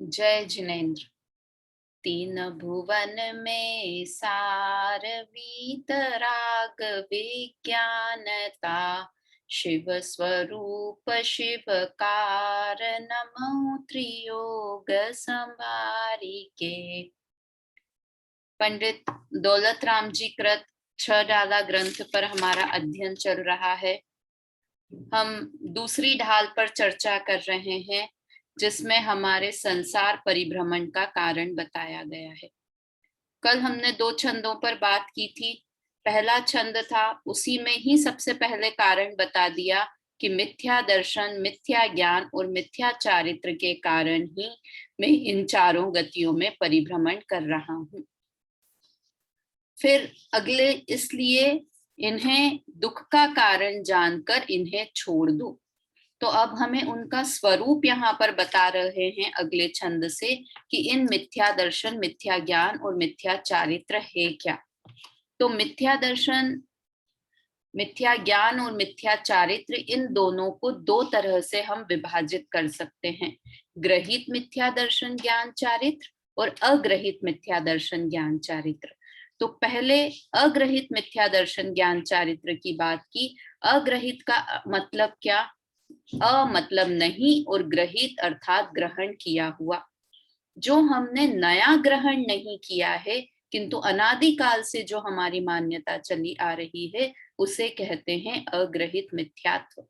जय जिनेन्द्र। तीन भुवन में सार वीतराग विज्ञानता, शिव स्वरूप शिव कारणमु त्रियोग संभारिके। पंडित दौलत राम जी कृत 6 डाला ग्रंथ पर हमारा अध्ययन चल रहा है। हम दूसरी ढाल पर चर्चा कर रहे हैं जिसमें हमारे संसार परिभ्रमण का कारण बताया गया है। कल हमने 2 छंदों पर बात की थी। पहला छंद था, उसी में ही सबसे पहले कारण बता दिया कि मिथ्या दर्शन, मिथ्या ज्ञान और मिथ्या चारित्र के कारण ही मैं इन चारों गतियों में परिभ्रमण कर रहा हूं। फिर अगले, इसलिए इन्हें दुख का कारण जानकर इन्हें छोड़ दो। तो अब हमें उनका स्वरूप यहाँ पर बता रहे हैं अगले छंद से कि इन मिथ्या दर्शन, मिथ्या ज्ञान और मिथ्या चारित्र है क्या। तो मिथ्या दर्शन, मिथ्या ज्ञान और मिथ्या चारित्र, इन दोनों को 2 तरह से हम विभाजित कर सकते हैं, ग्रहित मिथ्या दर्शन ज्ञान चारित्र और अग्रहित मिथ्या दर्शन ज्ञान चारित्र। तो पहले अग्रहित मिथ्या दर्शन ज्ञान चारित्र की बात की। अग्रहित का मतलब क्या? अ मतलब नहीं और ग्रहित अर्थात ग्रहण किया हुआ। जो हमने नया ग्रहण नहीं किया है किंतु अनादिकाल से जो हमारी मान्यता चली आ रही है उसे कहते हैं अग्रहित मिथ्यात्व।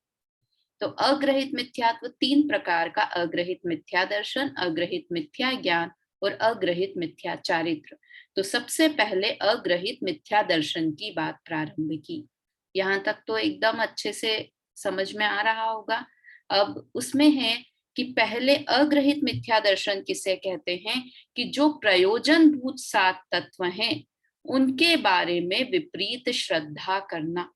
तो अग्रहित मिथ्यात्व 3 प्रकार का, अग्रहित मिथ्या दर्शन, अग्रहित मिथ्या ज्ञान और अग्रहित मिथ्या चारित्र। तो सबसे पहले अग्रहित मिथ्या दर्शन की बात प्रारंभ की। यहाँ तक तो एकदम अच्छे से समझ में आ रहा होगा। अब उसमें है कि पहले अग्रहित मिथ्या दर्शन किसे कहते हैं कि जो प्रयोजनभूत 7 तत्व हैं उनके बारे में विपरीत श्रद्धा करना।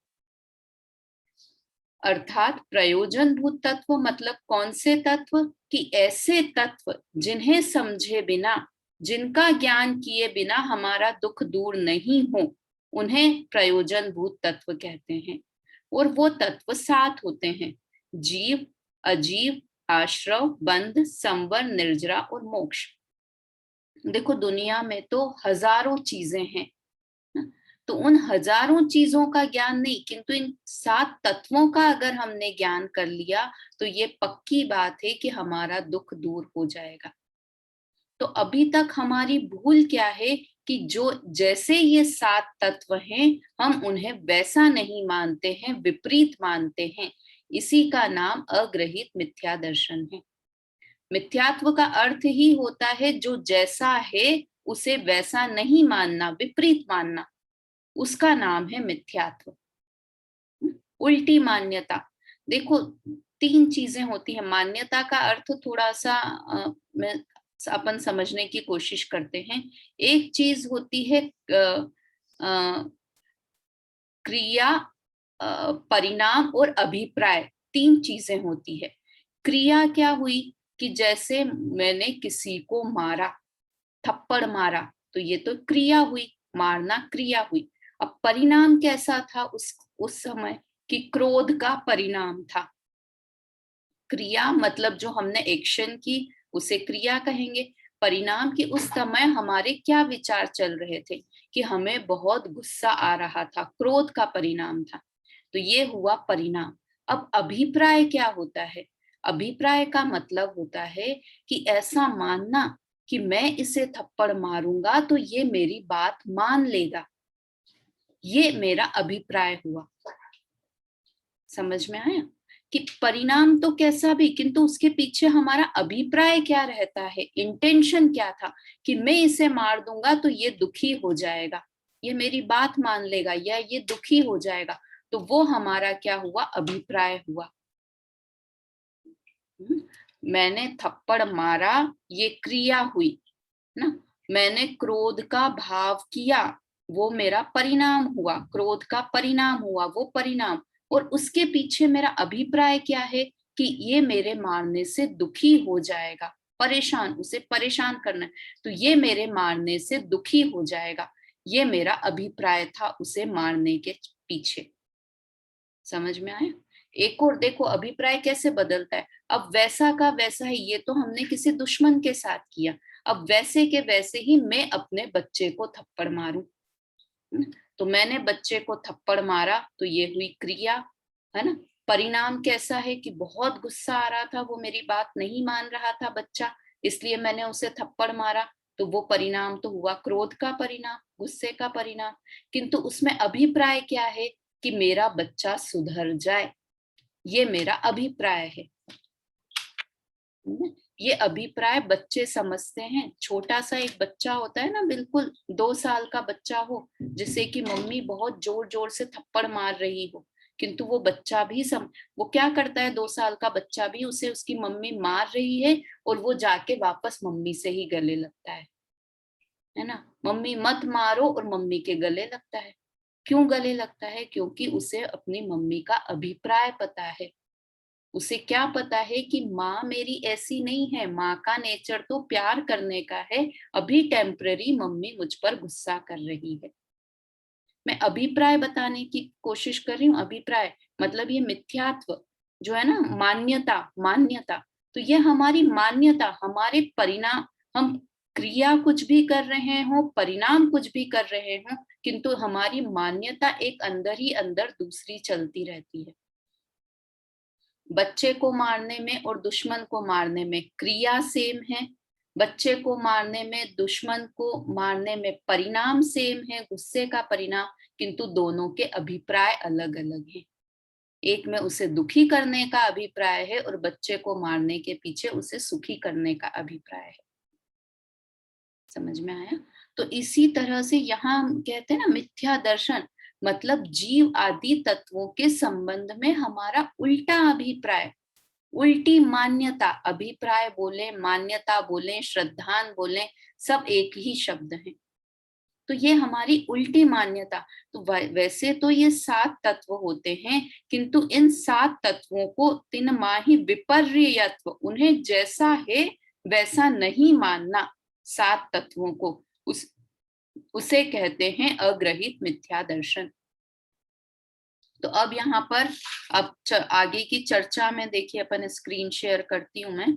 अर्थात प्रयोजनभूत तत्व मतलब कौन से तत्व? कि ऐसे तत्व जिन्हें समझे बिना, जिनका ज्ञान किए बिना हमारा दुख दूर नहीं हो, उन्हें प्रयोजनभूत तत्व कहते हैं। और वो तत्व 7 होते हैं, जीव, अजीव, आश्रव, बंध, संवर, निर्जरा और मोक्ष। देखो दुनिया में तो हजारों चीजें हैं, तो उन हजारों चीजों का ज्ञान नहीं किंतु इन 7 तत्वों का अगर हमने ज्ञान कर लिया तो ये पक्की बात है कि हमारा दुख दूर हो जाएगा। तो अभी तक हमारी भूल क्या है कि जो जैसे ये 7 तत्व हैं हम उन्हें वैसा नहीं मानते हैं, विपरीत मानते हैं। इसी का नाम अग्रहित मिथ्या दर्शन है। मिथ्यात्व का अर्थ ही होता है जो जैसा है उसे वैसा नहीं मानना, विपरीत मानना, उसका नाम है मिथ्यात्व। उल्टी मान्यता। देखो 3 चीजें होती है। मान्यता का अर्थ थोड़ा सा अपन समझने की कोशिश करते हैं। एक चीज होती है क्रिया, परिणाम और अभिप्राय। 3 चीजें होती है। क्रिया क्या हुई कि जैसे मैंने किसी को मारा, थप्पड़ मारा, तो ये तो क्रिया हुई, मारना क्रिया हुई। अब परिणाम कैसा था उस समय कि क्रोध का परिणाम था। क्रिया मतलब जो हमने एक्शन की उसे क्रिया कहेंगे। परिणाम की उस समय हमारे क्या विचार चल रहे थे कि हमें बहुत गुस्सा आ रहा था, क्रोध का परिणाम था, तो ये हुआ परिणाम। अब अभिप्राय क्या होता है? अभिप्राय का मतलब होता है कि ऐसा मानना कि मैं इसे थप्पड़ मारूंगा तो ये मेरी बात मान लेगा, ये मेरा अभिप्राय हुआ। समझ में आया कि परिणाम तो कैसा भी किंतु उसके पीछे हमारा अभिप्राय क्या रहता है, इंटेंशन क्या था कि मैं इसे मार दूंगा तो ये दुखी हो जाएगा, ये मेरी बात मान लेगा या ये दुखी हो जाएगा। तो वो हमारा क्या हुआ? अभिप्राय हुआ। मैंने थप्पड़ मारा, ये क्रिया हुई ना। मैंने क्रोध का भाव किया, वो मेरा परिणाम हुआ, क्रोध का परिणाम हुआ, वो परिणाम। और उसके पीछे मेरा अभिप्राय क्या है कि ये मेरे मारने से दुखी हो जाएगा, परेशान, उसे परेशान करना है, तो ये मेरे मारने से दुखी हो जाएगा। ये मेरा अभिप्राय था उसे मारने के पीछे। समझ में आया? एक और देखो अभिप्राय कैसे बदलता है, अब वैसा का वैसा ही, ये तो हमने किसी दुश्मन के साथ किया, अब वैसे के वैसे ही मैं अपने बच्चे को थप्पड़ मारूं। तो मैंने बच्चे को थप्पड़ मारा तो ये हुई क्रिया, है ना। परिणाम कैसा है कि बहुत गुस्सा आ रहा था, वो मेरी बात नहीं मान रहा था बच्चा, इसलिए मैंने उसे थप्पड़ मारा, तो वो परिणाम तो हुआ क्रोध का परिणाम, गुस्से का परिणाम। किंतु उसमें अभिप्राय क्या है कि मेरा बच्चा सुधर जाए, ये मेरा अभिप्राय है। ये अभिप्राय बच्चे समझते हैं। छोटा सा एक बच्चा होता है ना, बिल्कुल 2 साल का बच्चा हो, जिसे कि मम्मी बहुत जोर जोर से थप्पड़ मार रही हो, किंतु वो बच्चा भी वो क्या करता है, 2 साल का बच्चा भी, उसे उसकी मम्मी मार रही है और वो जाके वापस मम्मी से ही गले लगता है ना। मम्मी मत मारो और मम्मी के गले लगता है। क्यों गले लगता है? क्योंकि उसे अपनी मम्मी का अभिप्राय पता है। उसे क्या पता है कि माँ मेरी ऐसी नहीं है, माँ का नेचर तो प्यार करने का है, अभी टेम्पररी मम्मी मुझ पर गुस्सा कर रही है। मैं अभिप्राय बताने की कोशिश कर रही हूँ। अभिप्राय मतलब ये मिथ्यात्व जो है ना, मान्यता, मान्यता, तो ये हमारी मान्यता, हमारे परिणाम, हम क्रिया कुछ भी कर रहे हो, परिणाम कुछ भी कर रहे हो, किंतु हमारी मान्यता एक अंदर ही अंदर दूसरी चलती रहती है। बच्चे को मारने में और दुश्मन को मारने में क्रिया सेम है, बच्चे को मारने में, दुश्मन को मारने में परिणाम सेम है, गुस्से का परिणाम, किंतु दोनों के अभिप्राय अलग अलग हैं। एक में उसे दुखी करने का अभिप्राय है और बच्चे को मारने के पीछे उसे सुखी करने का अभिप्राय है। समझ में आया? तो इसी तरह से यहाँ हम कहते हैं ना, मिथ्या दर्शन मतलब जीव आदि तत्वों के संबंध में हमारा उल्टा अभिप्राय, उल्टी मान्यता। अभिप्राय बोले, मान्यता बोले, श्रद्धान बोले, सब एक ही शब्द है। तो ये हमारी उल्टी मान्यता। तो वैसे तो ये 7 तत्व होते हैं, किंतु इन 7 तत्वों को तिनमाही विपर्ययत्व, उन्हें जैसा है वैसा नहीं मानना, 7 तत्वों को, उसे कहते हैं अग्रहित मिथ्या दर्शन। तो अब यहाँ पर अब आगे की चर्चा में देखिए, अपन स्क्रीन शेयर करती हूँ मैं।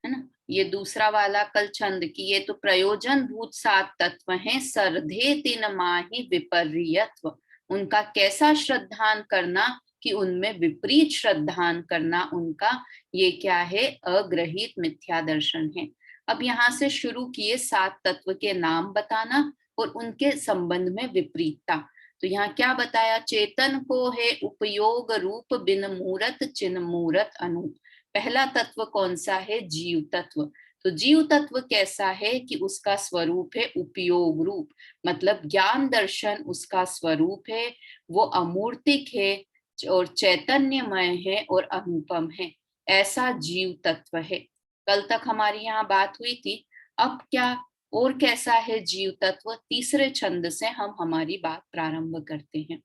है ना, ये दूसरा वाला कल छंद की, ये तो प्रयोजन भूत 7 तत्व हैं, सरधे तिन माही विपर्ययत्व, उनका कैसा श्रद्धान करना कि उनमें विपरीत श्रद्धान करना, उनका ये क्या है, अग्रहित मिथ्या दर्शन है। अब यहाँ से शुरू किए 7 तत्व के नाम बताना और उनके संबंध में विपरीतता। तो यहाँ क्या बताया, चेतन को है उपयोग रूप, बिन मूरत चिन्ह मूरत अनूप। पहला तत्व कौन सा है, जीव तत्व। तो जीव तत्व कैसा है कि उसका स्वरूप है उपयोग रूप, मतलब ज्ञान दर्शन उसका स्वरूप है, वो अमूर्तिक है और चैतन्यमय है और अनुपम है, ऐसा जीव तत्व है। कल तक हमारी यहाँ बात हुई थी। अब क्या और कैसा है जीव तत्व, तीसरे छंद से हम हमारी बात प्रारंभ करते हैं।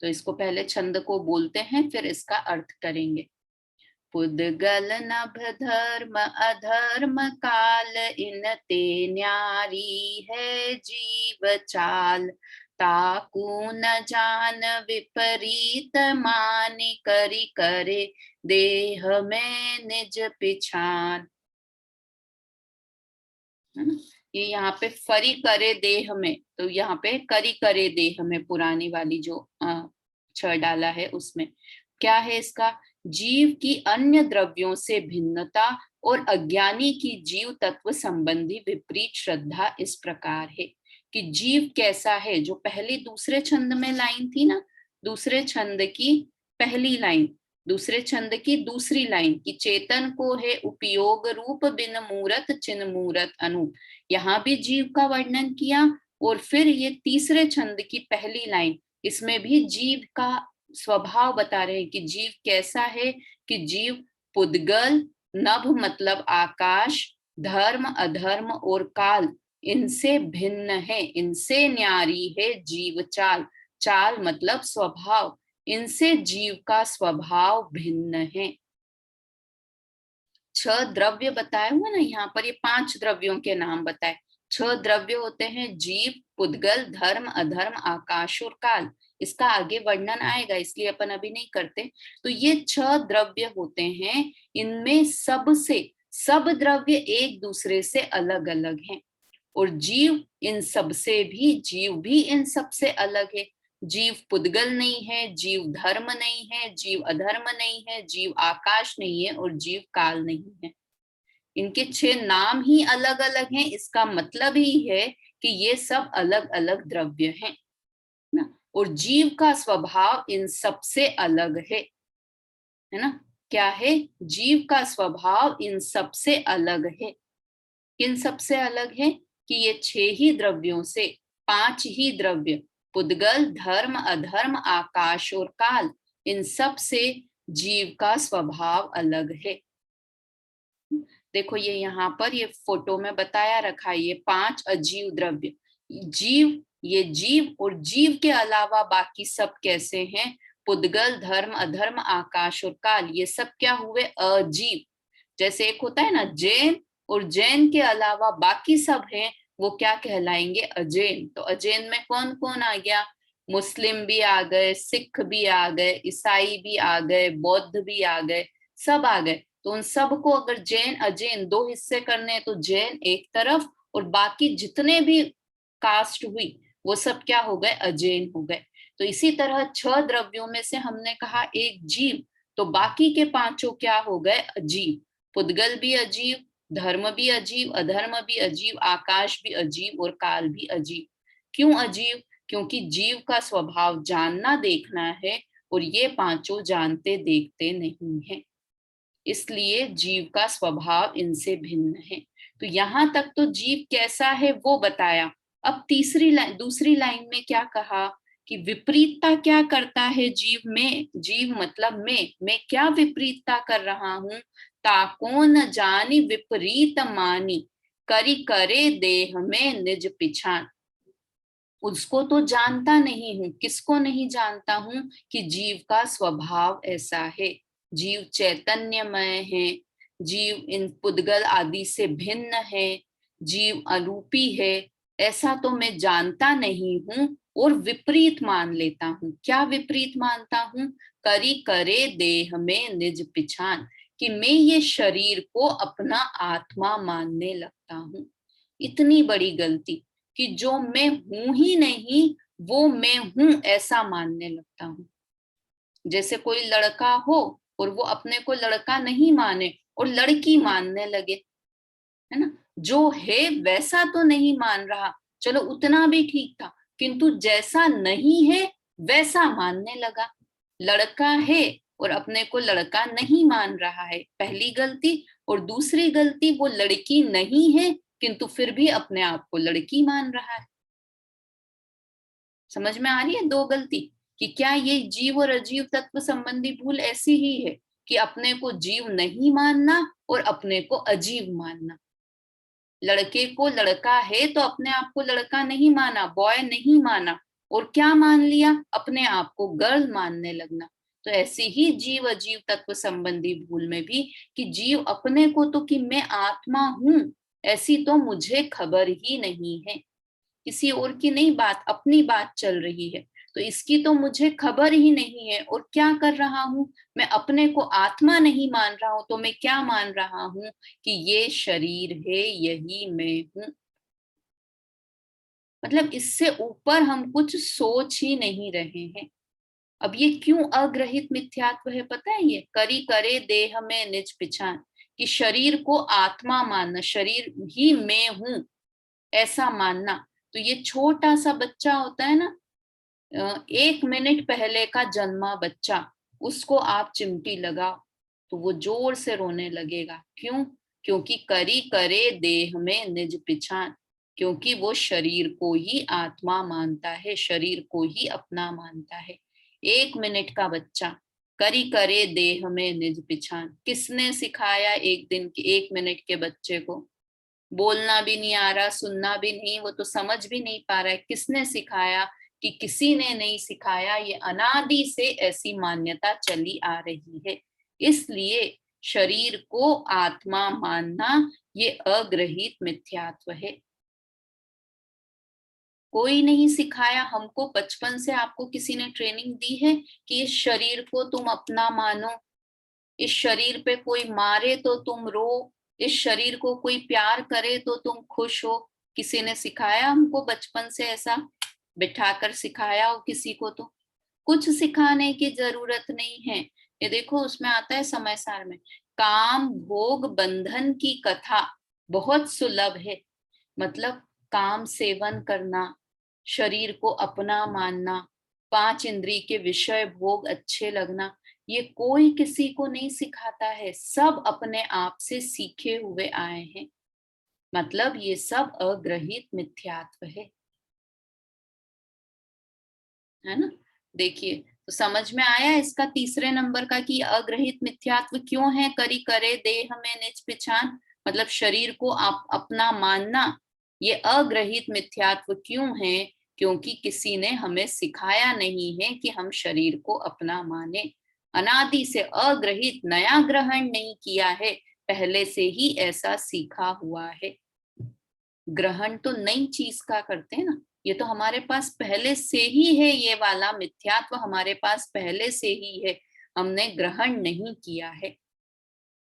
तो इसको पहले छंद को बोलते हैं, फिर इसका अर्थ करेंगे। पुद्गल नभ धर्म अधर्म काल, इनते न्यारी है जीव चाल, ताकू न जान विपरीत मानि, करी करे देह में निज पिछान। ये यहाँ पे फरी करे देह में, तो यहाँ पे करी करे देह में, पुरानी वाली जो छ डाला है उसमें क्या है इसका, जीव की अन्य द्रव्यों से भिन्नता और अज्ञानी की जीव तत्व संबंधी विपरीत श्रद्धा इस प्रकार है कि जीव कैसा है, जो पहले दूसरे छंद में लाइन थी ना, दूसरे छंद की पहली लाइन, दूसरे छंद की दूसरी लाइन की, चेतन को है उपयोग रूप, बिन मूरत चिन्ह मूरत अनूप, यहाँ भी जीव का वर्णन किया। और फिर ये तीसरे छंद की पहली लाइन, इसमें भी जीव का स्वभाव बता रहे हैं कि जीव कैसा है, कि जीव पुद्गल, नभ मतलब आकाश, धर्म अधर्म और काल इनसे भिन्न है, इनसे न्यारी है जीव चाल, चाल मतलब स्वभाव, इनसे जीव का स्वभाव भिन्न है। छह द्रव्य बताए हुए ना यहाँ पर, ये 5 द्रव्यों के नाम बताए। 6 द्रव्य होते हैं, जीव, पुद्गल, धर्म, अधर्म, आकाश और काल। इसका आगे वर्णन आएगा, इसलिए अपन अभी नहीं करते। तो ये 6 द्रव्य होते हैं, इनमें सब द्रव्य एक दूसरे से अलग अलग हैं। और जीव जीव भी इन सबसे अलग है। जीव पुद्गल नहीं है, जीव धर्म नहीं है, जीव अधर्म नहीं है, जीव आकाश नहीं है और जीव काल नहीं है। इनके 6 नाम ही अलग अलग हैं, इसका मतलब ही है कि ये सब अलग अलग द्रव्य हैं ना। और जीव का स्वभाव इन सबसे अलग है ना। क्या है? जीव का स्वभाव इन सबसे अलग है। किन सबसे अलग है? कि ये 6 ही द्रव्यों से 5 ही द्रव्य, पुद्गल, धर्म, अधर्म, आकाश और काल, इन सब से जीव का स्वभाव अलग है। देखो ये यहाँ पर ये फोटो में बताया रखा है, ये 5 अजीव द्रव्य। जीव, ये जीव और जीव के अलावा बाकी सब कैसे हैं? पुद्गल, धर्म, अधर्म, आकाश और काल, ये सब क्या हुए? अजीव। जैसे एक होता है ना जैन, और जैन के अलावा बाकी सब हैं, वो क्या कहलाएंगे? अजैन। तो अजैन में कौन कौन आ गया? मुस्लिम भी आ गए, सिख भी आ गए, ईसाई भी आ गए, बौद्ध भी आ गए, सब आ गए। तो उन सबको अगर जैन अजैन 2 हिस्से करने हैं, तो जैन एक तरफ और बाकी जितने भी कास्ट हुई वो सब क्या हो गए? अजैन हो गए। तो इसी तरह 6 द्रव्यों में से हमने कहा एक जीव, तो बाकी के 5 क्या हो गए? अजीव। पुद्गल भी अजीव, धर्म भी अजीव, अधर्म भी अजीव, आकाश भी अजीव और काल भी अजीव। क्यों अजीव? क्योंकि जीव का स्वभाव जानना देखना है और ये 5 जानते देखते नहीं है, इसलिए जीव का स्वभाव इनसे भिन्न है। तो यहां तक तो जीव कैसा है वो बताया। अब दूसरी लाइन में क्या कहा? कि विपरीतता क्या करता है जीव में? जीव मतलब मैं क्या विपरीतता कर रहा हूं? ताको न जानी विपरीत मानी, करी करे देह में निज पिछान। उसको तो जानता नहीं हूं। किसको नहीं जानता हूं? कि जीव का स्वभाव ऐसा है। जीव चैतन्यमय है, जीव इन पुद्गल आदि से भिन्न है, जीव अरूपी है, ऐसा तो मैं जानता नहीं हूं और विपरीत मान लेता हूं। क्या विपरीत मानता हूं? करी करे देह में निज पिछान, कि मैं ये शरीर को अपना आत्मा मानने लगता हूं। इतनी बड़ी गलती कि जो मैं हूं ही नहीं वो मैं हूं ऐसा मानने लगता हूं। जैसे कोई लड़का हो और वो अपने को लड़का नहीं माने और लड़की मानने लगे, है ना। जो है वैसा तो नहीं मान रहा, चलो उतना भी ठीक था, किंतु जैसा नहीं है वैसा मानने लगा। लड़का है और अपने को लड़का नहीं मान रहा है, पहली गलती। और दूसरी गलती, वो लड़की नहीं है किंतु फिर भी अपने आप को लड़की मान रहा है। समझ में आ रही है 2 गलती? कि क्या ये जीव और अजीव तत्व संबंधी भूल ऐसी ही है कि अपने को जीव नहीं मानना और अपने को अजीव मानना। लड़के को लड़का है तो अपने आप को लड़का नहीं माना, बॉय नहीं माना, और क्या मान लिया? अपने आप को गर्ल मानने लगना। तो ऐसी ही जीव अजीव तत्व संबंधी भूल में भी, कि जीव अपने को तो कि मैं आत्मा हूं ऐसी तो मुझे खबर ही नहीं है, किसी और की नहीं बात, अपनी बात चल रही है, तो इसकी तो मुझे खबर ही नहीं है। और क्या कर रहा हूं? मैं अपने को आत्मा नहीं मान रहा हूं, तो मैं क्या मान रहा हूं? कि ये शरीर है, यही मैं हूं। मतलब इससे ऊपर हम कुछ सोच ही नहीं रहे हैं। अब ये क्यों अग्रहित मिथ्यात्व है पता है? ये करी करे देह में निज पिछान, कि शरीर को आत्मा मानना, शरीर ही मैं हूं ऐसा मानना। तो ये छोटा सा बच्चा होता है ना, 1 मिनट पहले का जन्मा बच्चा, उसको आप चिमटी लगाओ तो वो जोर से रोने लगेगा। क्यों? क्योंकि करी करे देह में निज पिछान, क्योंकि वो शरीर को ही आत्मा मानता है, शरीर को ही अपना मानता है। 1 मिनट का बच्चा, करी करे देह में निज पिछान। किसने सिखाया 1 मिनट के बच्चे को? बोलना भी नहीं आ रहा, सुनना भी नहीं, वो तो समझ भी नहीं पा रहा है। किसने सिखाया? कि किसी ने नहीं सिखाया, ये अनादि से ऐसी मान्यता चली आ रही है। इसलिए शरीर को आत्मा मानना ये अग्रहित मिथ्यात्व है। कोई नहीं सिखाया हमको, बचपन से आपको किसी ने ट्रेनिंग दी है कि इस शरीर को तुम अपना मानो, इस शरीर पे कोई मारे तो तुम रो, इस शरीर को कोई प्यार करे तो तुम खुश हो? किसी ने सिखाया हमको बचपन से ऐसा बिठाकर सिखाया हो किसी को? तो कुछ सिखाने की जरूरत नहीं है। ये देखो उसमें आता है समय सार में, काम भोग बंधन की कथा बहुत सुलभ है। मतलब काम सेवन करना, शरीर को अपना मानना, 5 इंद्रिय के विषय भोग अच्छे लगना, ये कोई किसी को नहीं सिखाता है, सब अपने आप से सीखे हुए आए हैं। मतलब ये सब अग्रहित मिथ्यात्व है ना। देखिए तो समझ में आया इसका तीसरे नंबर का कि अग्रहित मिथ्यात्व क्यों है। करी करे देह में निज पिछान, मतलब शरीर को आप अपना मानना ये अग्रहित मिथ्यात्व क्यों है? क्योंकि किसी ने हमें सिखाया नहीं है कि हम शरीर को अपना माने। अनादि से अग्रहित, नया ग्रहण नहीं किया है, पहले से ही ऐसा सीखा हुआ है। ग्रहण तो नई चीज का करते हैं ना, ये तो हमारे पास पहले से ही है, ये वाला मिथ्यात्व हमारे पास पहले से ही है, हमने ग्रहण नहीं किया है।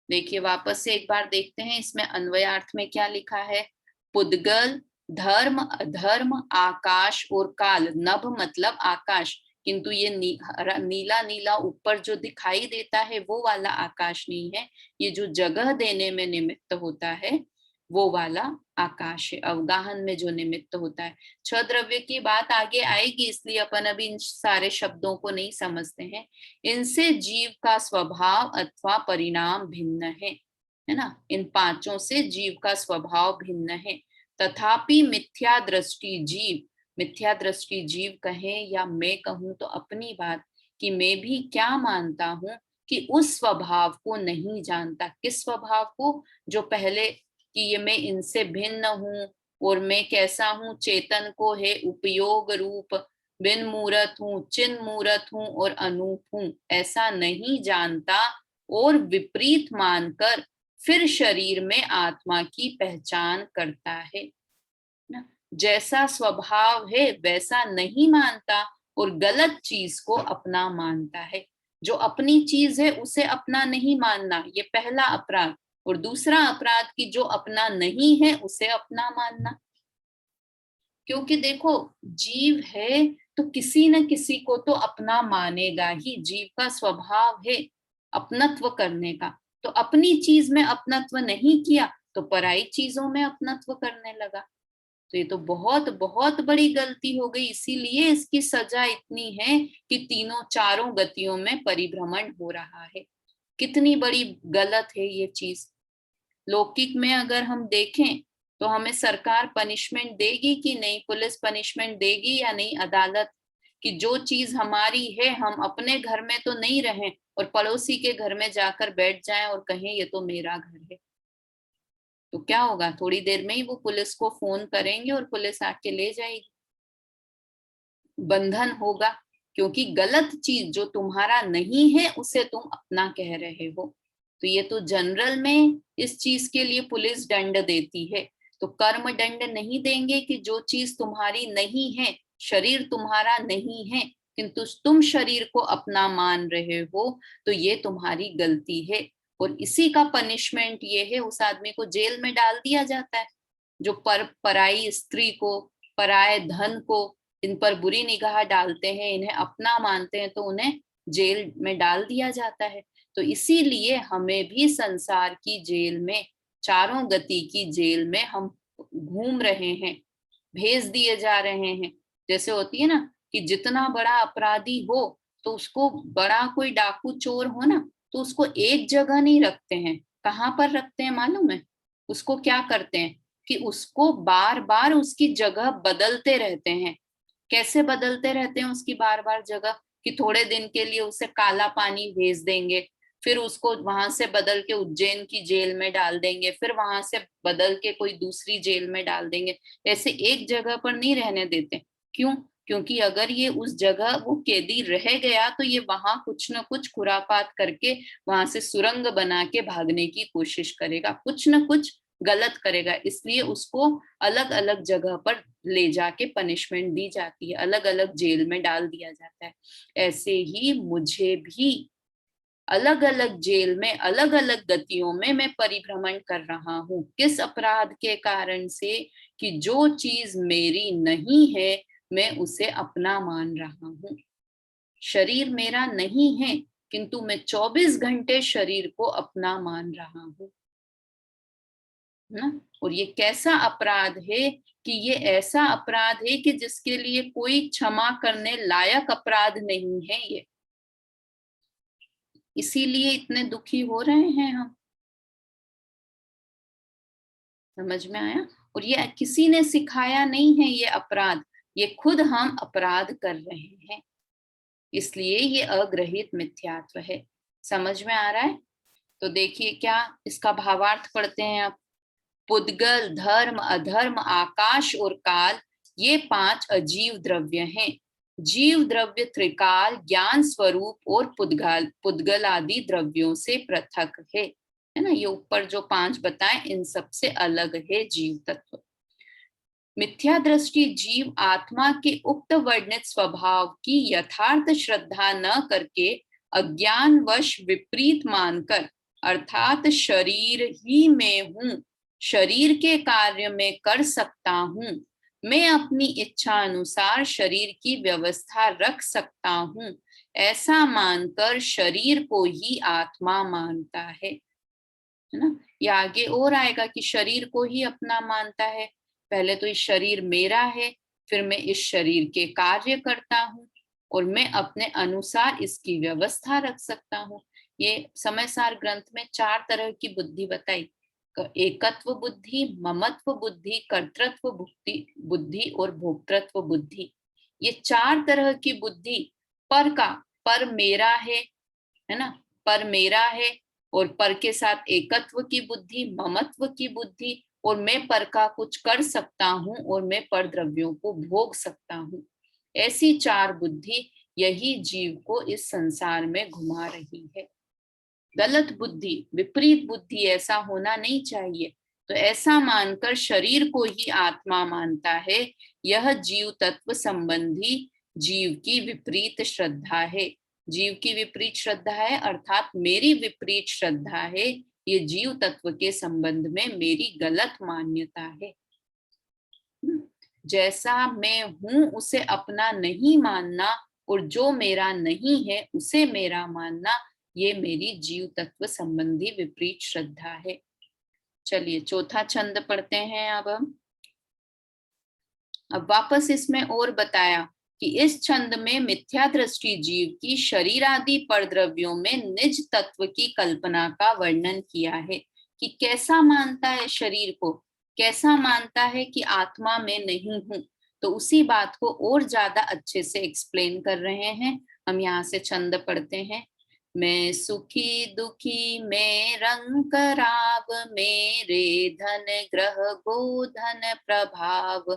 देखिए वापस से एक बार देखते हैं इसमें अन्वयार्थ में क्या लिखा है। पुद्गल, धर्म, अधर्म, आकाश और काल। नभ मतलब आकाश, किंतु ये नीला नीला ऊपर जो दिखाई देता है वो वाला आकाश नहीं है, ये जो जगह देने में निमित्त होता है वो वाला आकाश है, अवगाहन में जो निमित्त होता है। छह द्रव्य की बात आगे आएगी, इसलिए अपन अभी इन सारे शब्दों को नहीं समझते हैं। इनसे जीव का स्वभाव अथवा परिणाम भिन्न है ना। इन पांचों से जीव का स्वभाव भिन्न है। तथापि मिथ्या दृष्टि जीव, मिथ्या दृष्टि जीव कहें या मैं कहूं तो अपनी बात, कि मैं भी क्या मानता हूं कि उस स्वभाव को नहीं जानता। किस स्वभाव को? जो पहले कि ये मैं इनसे भिन्न हूं और मैं कैसा हूं, चेतन को है उपयोग रूप, बिन मूरत हूं, चिन्ह मूरत हूं और अनूप हूं, ऐसा नहीं जानता और विपरीत मानकर फिर शरीर में आत्मा की पहचान करता है ना। जैसा स्वभाव है वैसा नहीं मानता और गलत चीज को अपना मानता है। जो अपनी चीज है उसे अपना नहीं मानना, ये पहला अपराध। और दूसरा अपराध कि जो अपना नहीं है उसे अपना मानना। क्योंकि देखो जीव है तो किसी न किसी को तो अपना मानेगा ही, जीव का स्वभाव है अपनत्व करने का। तो अपनी चीज में अपनत्व नहीं किया तो पराई चीजों में अपनत्व करने लगा। तो ये तो बहुत बहुत बड़ी गलती हो गई, इसीलिए इसकी सजा इतनी है कि तीनों चारों गतियों में परिभ्रमण हो रहा है। कितनी बड़ी गलत है ये चीज। लौकिक में अगर हम देखें तो हमें सरकार पनिशमेंट देगी कि नहीं, पुलिस पनिशमेंट देगी या नहीं, अदालत, कि जो चीज हमारी है हम अपने घर में तो नहीं रहें और पड़ोसी के घर में जाकर बैठ जाएं और कहें ये तो मेरा घर है। तो क्या होगा, थोड़ी देर में ही वो पुलिस को फोन करेंगे और पुलिस आके ले जाएगी। बंधन होगा, क्योंकि गलत चीज जो तुम्हारा नहीं है उसे तुम अपना कह रहे हो। तो ये तो जनरल में इस चीज के लिए पुलिस दंड देती है। तो कर्म दंड नहीं देंगे कि जो चीज तुम्हारी नहीं है, शरीर तुम्हारा नहीं है किंतु तुम शरीर को अपना मान रहे हो, तो ये तुम्हारी गलती है। और इसी का पनिशमेंट ये है, उस आदमी को जेल में डाल दिया जाता है। जो पराई स्त्री को, पराये धन को, इन पर बुरी निगाह डालते हैं, इन्हें अपना मानते हैं, तो उन्हें जेल में डाल दिया जाता है। तो इसीलिए हमें भी संसार की जेल में, चारों गति की जेल में हम घूम रहे हैं, भेज दिए जा रहे हैं। जैसे होती है ना कि जितना बड़ा अपराधी हो तो उसको, बड़ा कोई डाकू चोर हो ना, तो उसको एक जगह नहीं रखते हैं। कहाँ पर रखते हैं मालूम है? उसको क्या करते हैं कि उसको बार बार उसकी जगह बदलते रहते हैं। कैसे बदलते रहते हैं उसकी बार बार जगह? कि थोड़े दिन के लिए उसे काला पानी भेज देंगे, फिर उसको वहां से बदल के उज्जैन की जेल में डाल देंगे, फिर वहां से बदल के कोई दूसरी जेल में डाल देंगे। ऐसे एक जगह पर नहीं रहने देते। क्यों? क्योंकि अगर ये उस जगह वो कैदी रह गया तो ये वहां कुछ ना कुछ खुरापात करके वहां से सुरंग बना के भागने की कोशिश करेगा, कुछ ना कुछ गलत करेगा। इसलिए उसको अलग अलग जगह पर ले जाके पनिशमेंट दी जाती है, अलग अलग जेल में डाल दिया जाता है। ऐसे ही मुझे भी अलग अलग जेल में अलग अलग गतियों में मैं परिभ्रमण कर रहा हूँ। किस अपराध के कारण से? कि जो चीज मेरी नहीं है मैं उसे अपना मान रहा हूँ। शरीर मेरा नहीं है किंतु मैं 24 घंटे शरीर को अपना मान रहा हूँ ना। और ये कैसा अपराध है? कि ये ऐसा अपराध है कि जिसके लिए कोई क्षमा करने लायक अपराध नहीं है ये। इसीलिए इतने दुखी हो रहे हैं हम। समझ में आया? और ये किसी ने सिखाया नहीं है ये अपराध, ये खुद हम अपराध कर रहे हैं। इसलिए ये अग्रहित मिथ्यात्व है। समझ में आ रहा है? तो देखिए क्या इसका भावार्थ पढ़ते हैं आप। पुद्गल, धर्म, अधर्म, आकाश और काल, ये 5 अजीव द्रव्य हैं। जीव द्रव्य त्रिकाल, ज्ञान स्वरूप और पुद्गल पुद्गल आदि द्रव्यों से पृथक है ना। ये ऊपर जो 5 बताए इन सब से अलग है जीव तत्व। मिथ्या दृष्टि जीव आत्मा के उक्त वर्णित स्वभाव की यथार्थ श्रद्धा न करके अज्ञानवश विपरीत मानकर, अर्थात शरीर ही मैं हूँ, शरीर के कार्य में कर सकता हूँ, मैं अपनी इच्छा अनुसार शरीर की व्यवस्था रख सकता हूँ, ऐसा मानकर शरीर को ही आत्मा मानता है ना। ये आगे और आएगा कि शरीर को ही अपना मानता है। पहले तो ये शरीर मेरा है, फिर मैं इस शरीर के कार्य करता हूँ और मैं अपने अनुसार इसकी व्यवस्था रख सकता हूँ। ये समय सार ग्रंथ में 4 तरह की बुद्धि बताई। एकत्व बुद्धि, ममत्व बुद्धि, कर्तृत्व बुद्धि और भोक्तृत्व बुद्धि। ये 4 तरह की बुद्धि पर मेरा है ना, पर मेरा है, और पर के साथ एकत्व की बुद्धि, ममत्व की बुद्धि, और मैं पर का कुछ कर सकता हूँ और मैं पर द्रव्यों को भोग सकता हूँ। ऐसी 4 बुद्धि यही जीव को इस संसार में घुमा रही है। गलत बुद्धि, विपरीत बुद्धि ऐसा होना नहीं चाहिए। तो ऐसा मानकर शरीर को ही आत्मा मानता है, यह जीव तत्व संबंधी जीव की विपरीत श्रद्धा है। जीव की विपरीत श्रद्धा है अर्थात मेरी विपरीत श्रद्धा है। ये जीव तत्व के संबंध में मेरी गलत मान्यता है। जैसा मैं हूं उसे अपना नहीं मानना और जो मेरा नहीं है उसे मेरा मानना, ये मेरी जीव तत्व संबंधी विपरीत श्रद्धा है। चलिए चौथा छंद पढ़ते हैं अब वापस इसमें और बताया कि इस छंद में मिथ्या दृष्टि जीव की शरीर आदि परद्रव्यों में निज तत्व की कल्पना का वर्णन किया है कि कैसा मानता है शरीर को, कैसा मानता है कि आत्मा में नहीं हूं। तो उसी बात को और ज्यादा अच्छे से एक्सप्लेन कर रहे हैं। हम यहाँ से छंद पढ़ते हैं। मैं सुखी दुखी मैं रंग राव, मेरे धन ग्रह गोधन प्रभाव,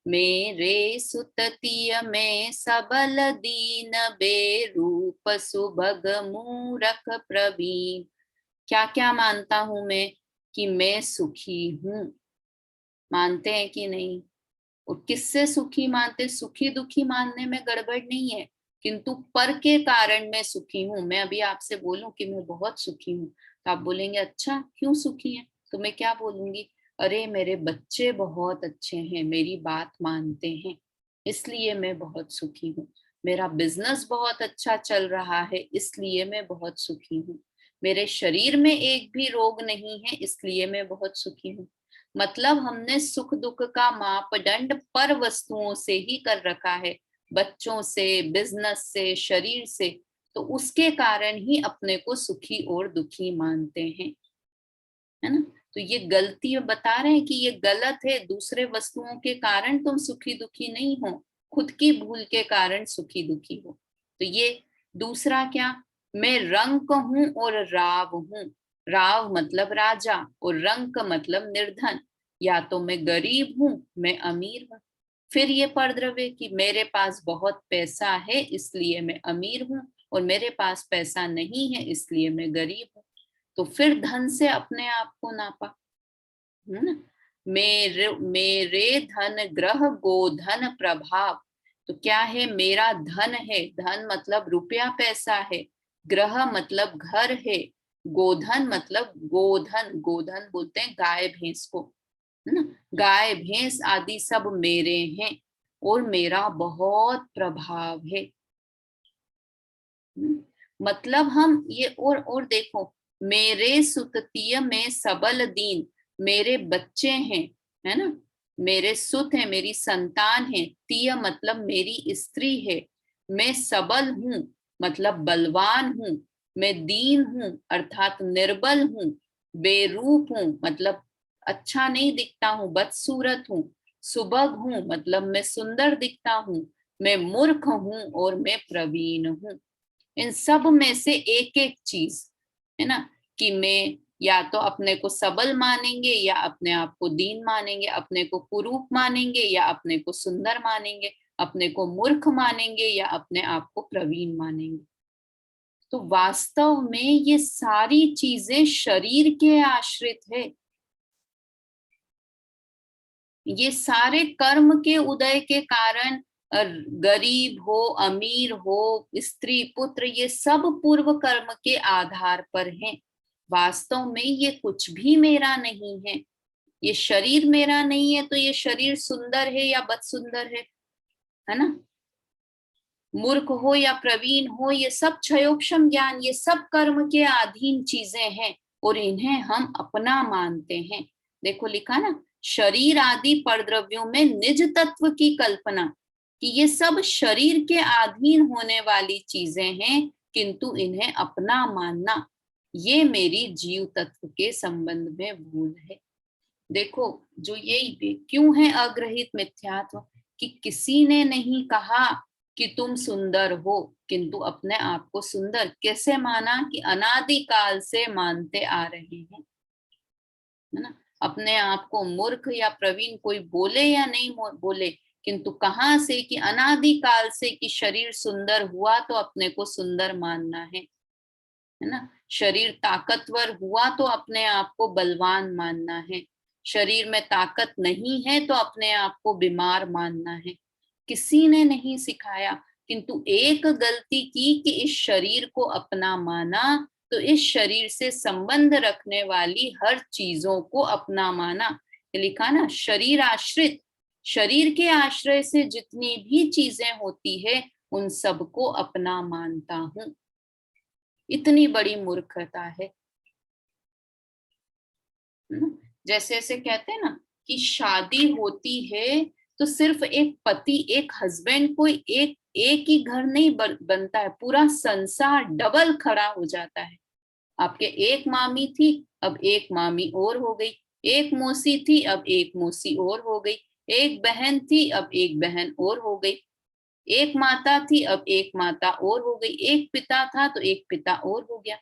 मेरे सुततिय में सबल दीन, बेरूप सुभग मूरख प्रवीण। क्या क्या मानता हूं मैं? कि मैं सुखी हूं। मानते हैं कि नहीं? और किससे सुखी मानते? सुखी दुखी मानने में गड़बड़ नहीं है, किंतु पर के कारण मैं सुखी हूं। मैं अभी आपसे बोलूं कि मैं बहुत सुखी हूं तो आप बोलेंगे अच्छा क्यों सुखी है? तो मैं क्या बोलूंगी? अरे मेरे बच्चे बहुत अच्छे हैं, मेरी बात मानते हैं, इसलिए मैं बहुत सुखी हूँ। मेरा बिजनेस बहुत अच्छा चल रहा है, इसलिए मैं बहुत सुखी हूँ। मेरे शरीर में एक भी रोग नहीं है, इसलिए मैं बहुत सुखी हूँ। मतलब हमने सुख दुख का मापदंड पर वस्तुओं से ही कर रखा है, बच्चों से, बिजनेस से, शरीर से। तो उसके कारण ही अपने को सुखी और दुखी मानते हैं, है ना। तो ये गलती बता रहे हैं कि ये गलत है। दूसरे वस्तुओं के कारण तुम सुखी दुखी नहीं हो, खुद की भूल के कारण सुखी दुखी हो। तो ये दूसरा क्या? मैं रंक हूं और राव हूं। राव मतलब राजा और रंक मतलब निर्धन। या तो मैं गरीब हूं, मैं अमीर हूं। फिर ये परद्रव्य कि मेरे पास बहुत पैसा है इसलिए मैं अमीर हूं, और मेरे पास पैसा नहीं है इसलिए मैं गरीब हूं। तो फिर धन से अपने आप को नापा, है ना। मेरे मेरे धन ग्रह गोधन प्रभाव। तो क्या है, मेरा धन है, धन मतलब रुपया पैसा है, ग्रह मतलब घर है, गोधन मतलब गोधन, गोधन बोलते हैं गाय भैंस को, है ना। गाय भैंस आदि सब मेरे हैं, और मेरा बहुत प्रभाव है। मतलब हम ये और देखो, मेरे सुततिय में सबल दीन, मेरे बच्चे हैं, है ना, मेरे सुत है, मेरी संतान है, तिय मतलब मेरी स्त्री है, मैं सबल हूं मतलब बलवान हूं, मैं दीन हूं अर्थात निर्बल हूं, बेरूप हूं मतलब अच्छा नहीं दिखता हूं, बदसूरत हूं, सुबह हूं मतलब मैं सुंदर दिखता हूं, मैं मूर्ख हूं और मैं प्रवीण हूं। इन सब में से एक एक चीज, है ना, कि मैं या तो अपने को सबल मानेंगे या अपने आप को दीन मानेंगे, अपने को कुरूप मानेंगे या अपने को सुंदर मानेंगे, अपने को मूर्ख मानेंगे या अपने आप को प्रवीण मानेंगे। तो वास्तव में ये सारी चीजें शरीर के आश्रित है। ये सारे कर्म के उदय के कारण, गरीब हो अमीर हो स्त्री पुत्र, ये सब पूर्व कर्म के आधार पर हैं। वास्तव में ये कुछ भी मेरा नहीं है। ये शरीर मेरा नहीं है, तो ये शरीर सुंदर है या बदसुंदर है ना, मूर्ख हो या प्रवीण हो, ये सब क्षयोक्षम ज्ञान, ये सब कर्म के अधीन चीजें हैं, और इन्हें हम अपना मानते हैं। देखो लिखा ना, शरीर आदि परद्रव्यों में निज तत्व की कल्पना, कि ये सब शरीर के अधीन होने वाली चीजें हैं, किंतु इन्हें अपना मानना, ये मेरी जीव तत्व के संबंध में भूल है। देखो, जो यही क्यों है अग्रहित मिथ्यात्व, कि किसी ने नहीं कहा कि तुम सुंदर हो, किंतु अपने आप को सुंदर कैसे माना, कि अनादिकाल से मानते आ रहे हैं, है ना। अपने आप को मूर्ख या प्रवीण कोई बोले या नहीं बोले, किंतु कहाँ से, कि अनादिकाल से, कि शरीर सुंदर हुआ तो अपने को सुंदर मानना है ना। शरीर ताकतवर हुआ तो अपने आप को बलवान मानना है, शरीर में ताकत नहीं है तो अपने आप को बीमार मानना है। किसी ने नहीं सिखाया, किंतु एक गलती की कि इस शरीर को अपना माना, तो इस शरीर से संबंध रखने वाली हर चीजों को अपना माना। लिखा ना, शरीर आश्रित, शरीर के आश्रय से जितनी भी चीजें होती है उन सबको अपना मानता हूं। इतनी बड़ी मूर्खता है। जैसे ऐसे कहते हैं ना, कि शादी होती है तो सिर्फ एक पति, एक हस्बैंड, कोई एक एक ही घर नहीं बनता है, पूरा संसार डबल खड़ा हो जाता है। आपके एक मामी थी, अब एक मामी और हो गई, एक मौसी थी, अब एक मौसी और हो गई, एक बहन थी, अब एक बहन और हो गई, एक माता थी, अब एक माता और हो गई, एक पिता था तो एक पिता और हो गया,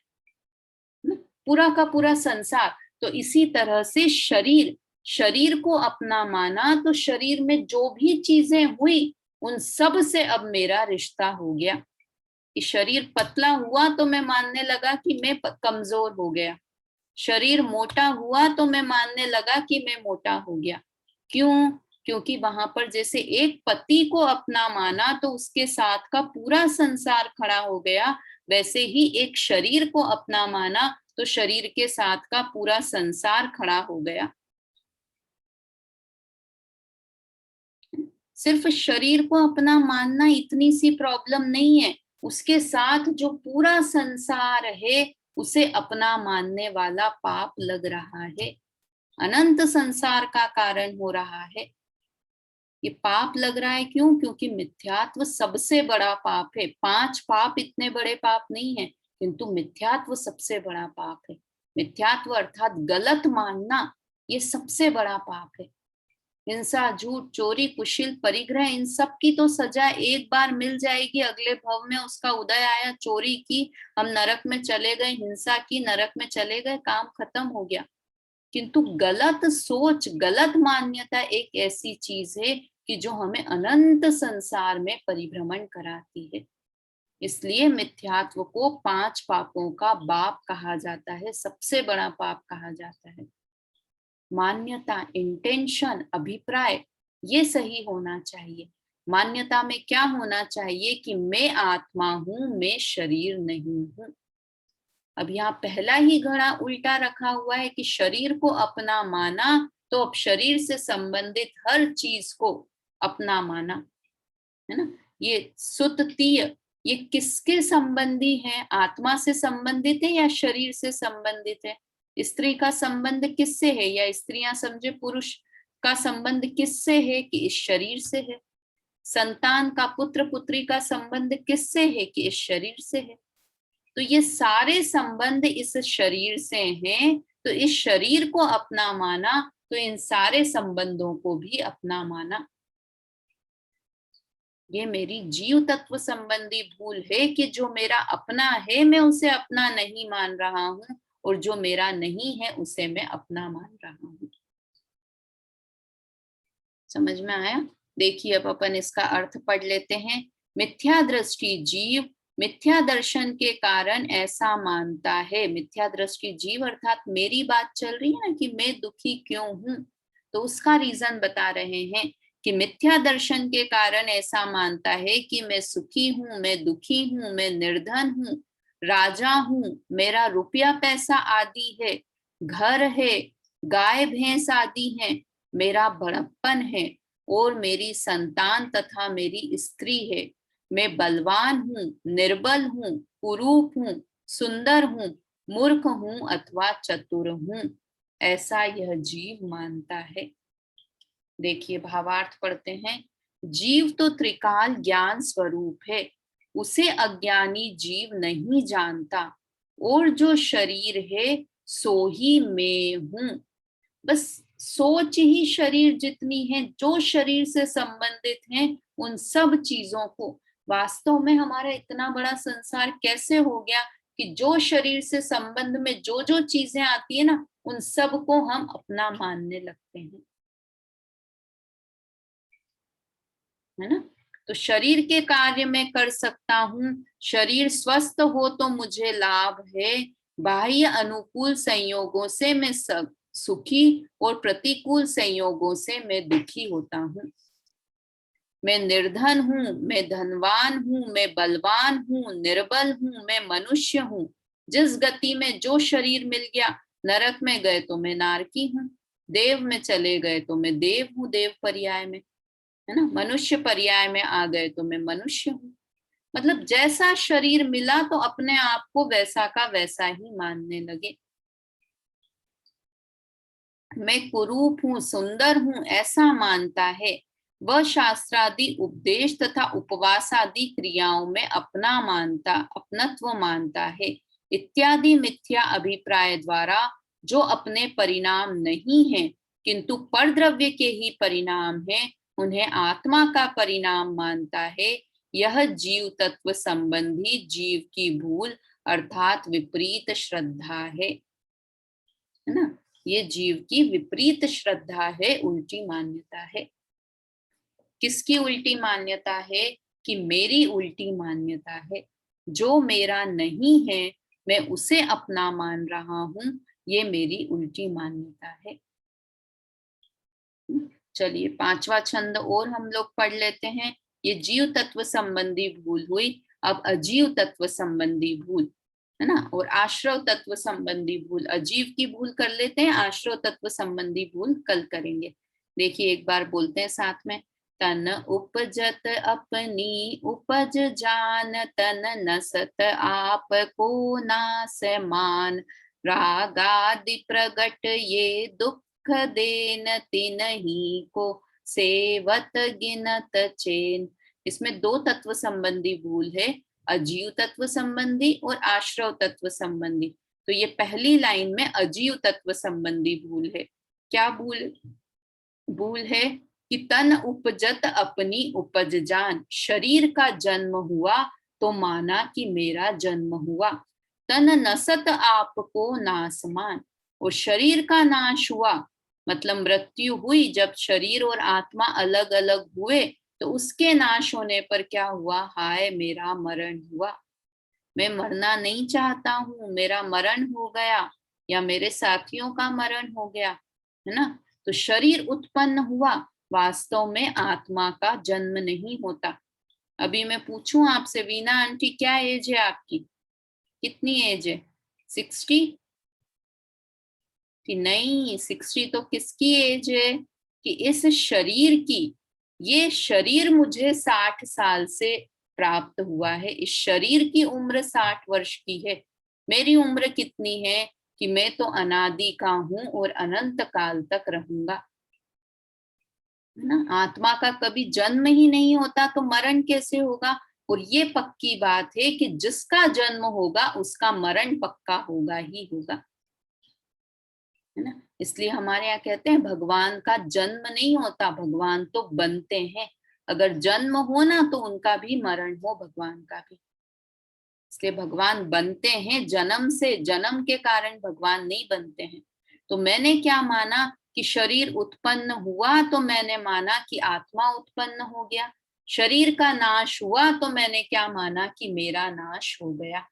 पूरा का पूरा संसार। तो इसी तरह से शरीर, शरीर को अपना माना तो शरीर में जो भी चीजें हुई उन सब से अब मेरा रिश्ता हो गया। कि शरीर पतला हुआ तो मैं मानने लगा कि मैं कमजोर हो गया, शरीर मोटा हुआ तो मैं मानने लगा कि मैं मोटा हो गया। क्यों? क्योंकि वहां पर जैसे एक पति को अपना माना तो उसके साथ का पूरा संसार खड़ा हो गया, वैसे ही एक शरीर को अपना माना तो शरीर के साथ का पूरा संसार खड़ा हो गया। सिर्फ शरीर को अपना मानना इतनी सी प्रॉब्लम नहीं है, उसके साथ जो पूरा संसार है उसे अपना मानने वाला पाप लग रहा है, अनंत संसार का कारण हो रहा है। ये पाप लग रहा है क्यों? क्योंकि मिथ्यात्व सबसे बड़ा पाप है। 5 पाप इतने बड़े पाप नहीं है, किंतु मिथ्यात्व सबसे बड़ा पाप है। मिथ्यात्व अर्थात गलत मानना, ये सबसे बड़ा पाप है। हिंसा, झूठ, चोरी, कुशील, परिग्रह, इन सब की तो सजा एक बार मिल जाएगी, अगले भव में उसका उदय आया, चोरी की हम नरक में चले गए, हिंसा की नरक में चले गए, काम खत्म हो गया। किंतु गलत सोच, गलत मान्यता एक ऐसी चीज है कि जो हमें अनंत संसार में परिभ्रमण कराती है। इसलिए मिथ्यात्व को 5 पापों का बाप कहा जाता है, सबसे बड़ा पाप कहा जाता है। मान्यता, इंटेंशन, अभिप्राय ये सही होना चाहिए। मान्यता में क्या होना चाहिए कि मैं आत्मा हूं, मैं शरीर नहीं हूं। अब यहाँ पहला ही घड़ा उल्टा रखा हुआ है कि शरीर को अपना माना, तो अब शरीर से संबंधित हर चीज को अपना माना, है ना। ये सुततीय, ये किसके संबंधी है? आत्मा से संबंधित है या शरीर से संबंधित है? स्त्री का संबंध किससे है, या स्त्रियां समझे पुरुष का संबंध किससे है कि इस शरीर से है। संतान का, पुत्र पुत्री का संबंध किससे है कि इस शरीर से है। तो ये सारे संबंध इस शरीर से हैं, तो इस शरीर को अपना माना, तो इन सारे संबंधों को भी अपना माना। ये मेरी जीव तत्व संबंधी भूल है कि जो मेरा अपना है मैं उसे अपना नहीं मान रहा हूं, और जो मेरा नहीं है उसे मैं अपना मान रहा हूं। समझ में आया? देखिए अब अपन इसका अर्थ पढ़ लेते हैं। मिथ्या दृष्टि जीव मिथ्या दर्शन के कारण ऐसा मानता है। मिथ्या दृष्टि जीव अर्थात मेरी बात चल रही है ना कि मैं दुखी क्यों हूं, तो उसका रीजन बता रहे हैं कि मिथ्या दर्शन के कारण ऐसा मानता है कि मैं सुखी हूं, मैं दुखी हूं, मैं निर्धन हूं, राजा हूं, मेरा रुपया पैसा आदि है, घर है, गाय भैंस आदि है, मेरा बड़प्पन है और मेरी संतान तथा मेरी स्त्री है। मैं बलवान हूं, निर्बल हूं, कुरूप हूं, सुंदर हूं, मूर्ख हूं अथवा चतुर हूं, ऐसा यह जीव मानता है। देखिए भावार्थ पढ़ते हैं। जीव तो त्रिकाल ज्ञान स्वरूप है, उसे अज्ञानी जीव नहीं जानता, और जो शरीर है सो ही मैं हूं। बस सोच ही शरीर जितनी है, जो शरीर से संबंधित हैं उन सब चीजों को, वास्तव में हमारा इतना बड़ा संसार कैसे हो गया कि जो शरीर से संबंध में जो जो चीजें आती है ना, उन सब को हम अपना मानने लगते हैं, है ना। तो शरीर के कार्य में कर सकता हूं, शरीर स्वस्थ हो तो मुझे लाभ है, बाह्य अनुकूल संयोगों से मैं सब सुखी और प्रतिकूल संयोगों से मैं दुखी होता हूँ। मैं निर्धन हूँ, मैं धनवान हूँ, मैं बलवान हूँ, निर्बल हूँ, मैं मनुष्य हूँ। जिस गति में जो शरीर मिल गया, नरक में गए तो मैं नारकी हूँ, देव में चले गए तो मैं देव हूँ, देव पर्याय में, है ना, मनुष्य पर्याय में आ गए तो मैं मनुष्य हूँ। मतलब जैसा शरीर मिला तो अपने आप को वैसा का वैसा ही मानने लगे। मैं कुरूप हूँ, सुंदर हूँ ऐसा मानता है, वह शास्त्रादि उपदेश तथा उपवास आदि क्रियाओं में अपनत्व मानता है इत्यादि मिथ्या अभिप्राय द्वारा, जो अपने परिणाम नहीं है किंतु परद्रव्य के ही परिणाम है, उन्हें आत्मा का परिणाम मानता है। यह जीव तत्व संबंधी जीव की भूल अर्थात विपरीत श्रद्धा है ना। ये जीव की विपरीत श्रद्धा है, उल्टी मान्यता है। किसकी उल्टी मान्यता है? कि मेरी उल्टी मान्यता है। जो मेरा नहीं है मैं उसे अपना मान रहा हूं, ये मेरी उल्टी मान्यता है। चलिए 5वां छंद और हम लोग पढ़ लेते हैं। ये जीव तत्व संबंधी भूल हुई। अब अजीव तत्व संबंधी भूल, है ना, और आश्रव तत्व संबंधी भूल। अजीव की भूल कर लेते हैं, आश्रव तत्व संबंधी भूल कल करेंगे। देखिए एक बार बोलते हैं साथ में। तन उपजत अपनी उपज जान, तन नसत आप को नास मान, रागादि प्रगट ये दुख देन तिन्हीं को, सेवत गिनत चेन। इसमें 2 तत्व संबंधी भूल है, अजीव तत्व संबंधी और आश्रव तत्व संबंधी। तो ये पहली लाइन में अजीव तत्व संबंधी भूल है। क्या भूल है? कि तन उपजत अपनी उपज जान, शरीर का जन्म हुआ तो माना कि मेरा जन्म हुआ। तन नसत आपको नासमान, और शरीर का नाश हुआ मतलब मृत्यु हुई जब शरीर और आत्मा अलग अलग हुए, तो उसके नाश होने पर क्या हुआ, हाय मेरा मरण हुआ, मैं मरना नहीं चाहता हूं, मेरा मरण हो गया, या मेरे साथियों का मरण हो गया, है ना। तो शरीर उत्पन्न हुआ, वास्तव में आत्मा का जन्म नहीं होता। अभी मैं पूछूं आपसे, वीना आंटी क्या एज है आपकी, कितनी एज है, 60 कि नहीं, 60 तो किसकी एज है, कि इस शरीर की, ये शरीर मुझे 60 साल से प्राप्त हुआ है, इस शरीर की उम्र 60 वर्ष की है। मेरी उम्र कितनी है, कि मैं तो अनादि का हूं और अनंत काल तक रहूंगा, है ना। आत्मा का कभी जन्म ही नहीं होता तो मरण कैसे होगा। और ये पक्की बात है कि जिसका जन्म होगा उसका मरण पक्का होगा ही होगा, है ना। इसलिए हमारे यहाँ कहते हैं भगवान का जन्म नहीं होता, भगवान तो बनते हैं। अगर जन्म हो ना तो उनका भी मरण हो, भगवान का भी। इसलिए भगवान बनते हैं जन्म से, जन्म के कारण भगवान नहीं बनते हैं। तो मैंने क्या माना कि शरीर उत्पन्न हुआ तो मैंने माना कि आत्मा उत्पन्न हो गया, शरीर का नाश हुआ तो मैंने क्या माना कि मेरा नाश हो गया।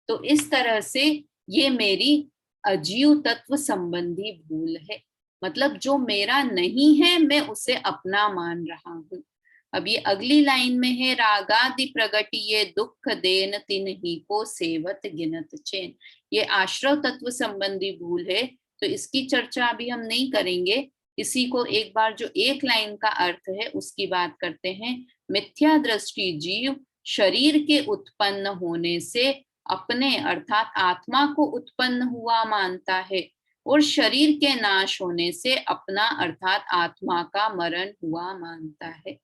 तो इस तरह से ये मेरी अजीव तत्व संबंधी भूल है, मतलब जो मेरा नहीं है मैं उसे अपना मान रहा हूं। अब ये अगली लाइन में है, रागादि प्रगटिये दुख देन तिन्ही को सेवत गिनत चैन। ये आश्रव तत्व संबंधी भूल है, तो इसकी चर्चा अभी हम नहीं करेंगे। इसी को एक बार जो एक लाइन का अर्थ है उसकी बात करते हैं। मिथ्या दृष्टि जीव शरीर के उत्पन्न होने से अपने अर्थात आत्मा को उत्पन्न हुआ मानता है, और शरीर के नाश होने से अपना अर्थात आत्मा का मरण हुआ मानता है